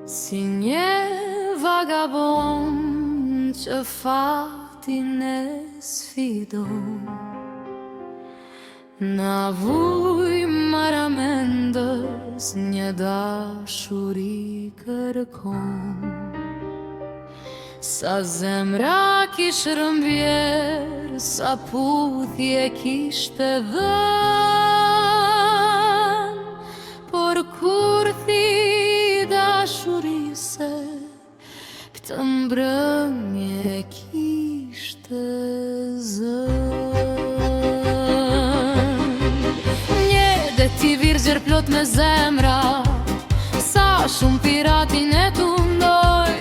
Si një vagabond që fatin e sfidon, na vuj maramendës një dashuri kërkon. Sa zemra kish rëmbjer, sa puthje kishte dhën, por kur thi dashurise, këtë mbrëmje kishte zën. Një deti virgjër plot me zemra, sa shumë piratin e tundoj.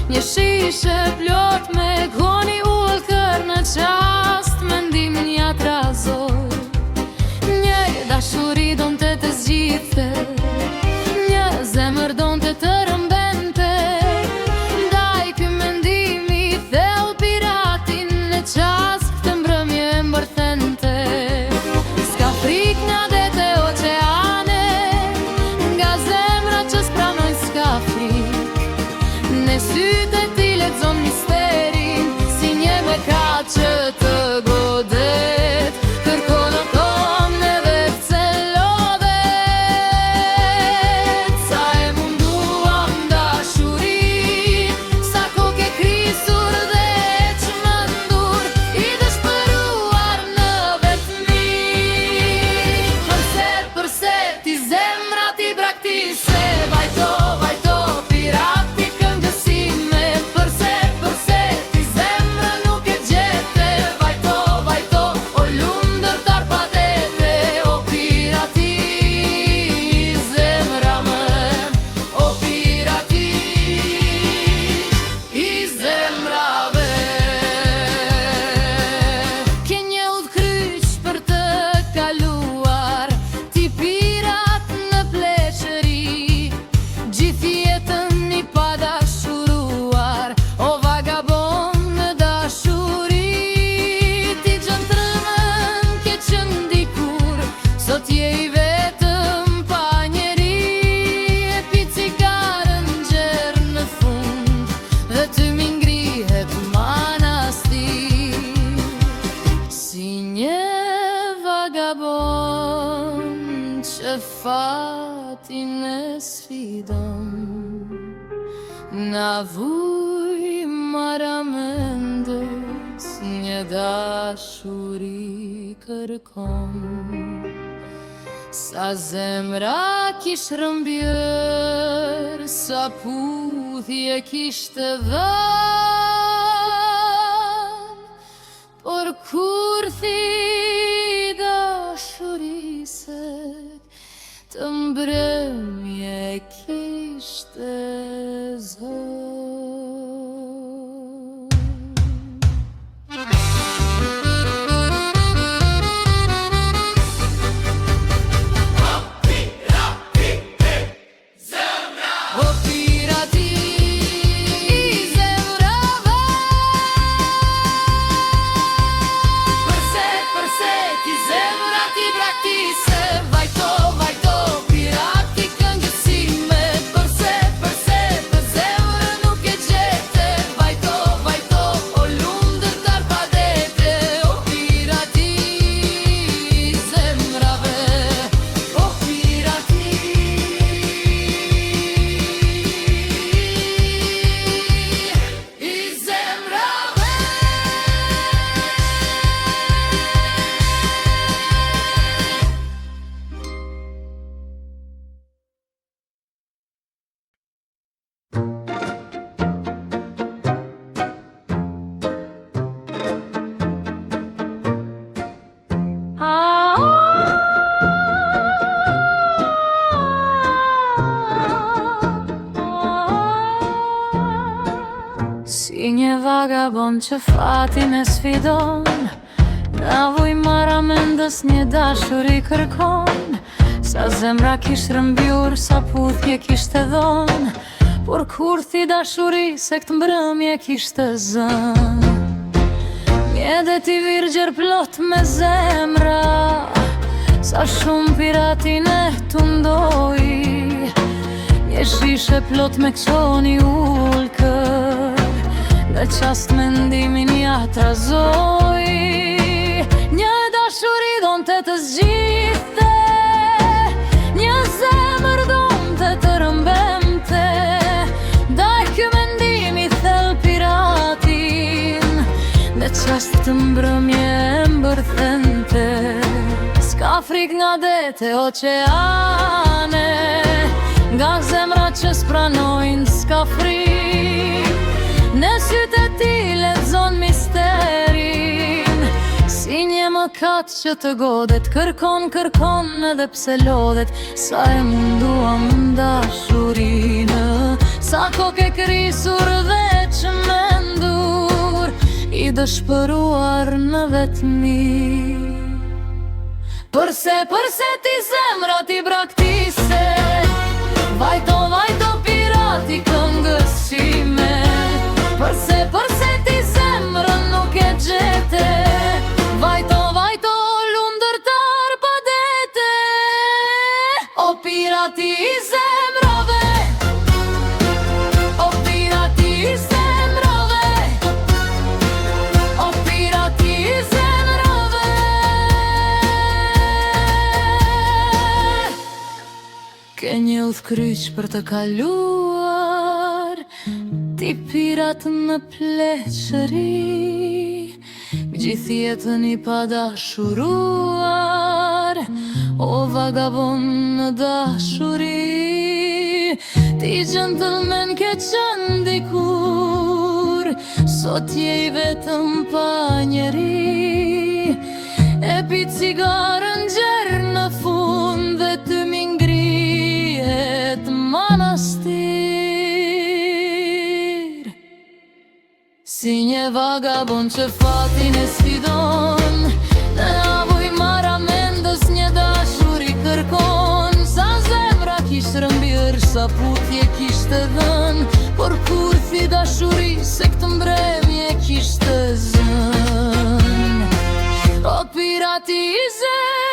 Një shishe plot me goni ullë kër në qast, mendim një atrazoj. Një dashuri don të të zgjithe, një zemër don të të rëmbente. Ndaj ky mendimi thell piratin në qast, këtë mbrëmje mbërthente. S'ka frik nga dete oqeane, nga zemra që s'pranojnë s'ka frik. Në sytë e ti lexon misterin, si një bekat që të godet, kërkon në kom në vetë se lodhet. Sa e munduam dashurin, sa kohë ke krisur dhe çmendur, i dëshpëruar në vetmi. Përse ti zemra ti braktise, vajto pirati këngësime. Përse ti zemra nuk e gjete, vajto o lundër tarpadete. O pirati zemra më, o pirati i zemrave. Ke një udhkryq për të kaluar, ti pirat në pleqëri, gjithë jetën i padashuruar. O vagabond në dashuri, ti gjëndrëmën ke qenë dikur, sot je i vetëm pa njeri. E pi cigarën gjerë në fund, dhe ty mi ngrihet manastir. Si një vagabond që fatin e sfidon, na vuj maramendës një dashuri kërkon. Sa zemra kish rëmbjer, sa puthje kishte dhën, por kur thi dashurise, të mbrëmje kishte zën. O pirati i zemrave, përse ti zemra ti braktise, vajto pirati këngësime. Përse të zemra nuk e gjete, vajto o lundër tarpadete. O pirati i zemrave, o pirati i zemrave. Si një vagabond që fatin e sfidon, na vuj maramendës një dashuri kërkon. Sa zemra kish rëmbjur, sa puthje kishte dhon, por kur thi dashuri se këtë mbrëmje kishte zën. Një deti virgjër plot me zemra, sa shumë piratin e tundoj. Një shishe plot me këqoni ulkër, në qast mendimin ja trazoj. Një dashuri donte të zgjidhte, një zemër donte të rëmbemte. Daj ky mendimi thell piratin, në qast të mbrëmje mbërthente. S'ka frik nga dete oqeane, nga zemra që s'pranojnë s'ka frik. Në sytë e ti lexon misterin, si një mëkat që të godet. Kërkon edhe pse lodhet, sa e munduam dashurinë. Sa kokë e krisur dhe që mendur, i dëshpëruar në vetmi. Përse ti zemra ti braktise, vajto pirati këngës qime. Përse ti zemrën nuk e gjete, vajto lundërtar pa dete. O pirati i zemrave, o pirati i zemrave, o pirati i zemrave. Ke një udhkryq për të kaluar, ti pirat në pleqëri, gjithë jetën i padashuruar. O vagabond në dashuri, ti gentleman ke qenë dikur, sot je i vetëm pa njeri. E pi cigarën gjerë në fund dhe ty m'ingrihet manastir. Si një vagabond që fatin e sfidon, në avuj mara mendës një dashuri kërkon. Sa zemra kishtë rëmbirë, sa putje kishtë dhën, por kur thi dashuri se këtë mbremje kishtë zën. O pirati i zemrave,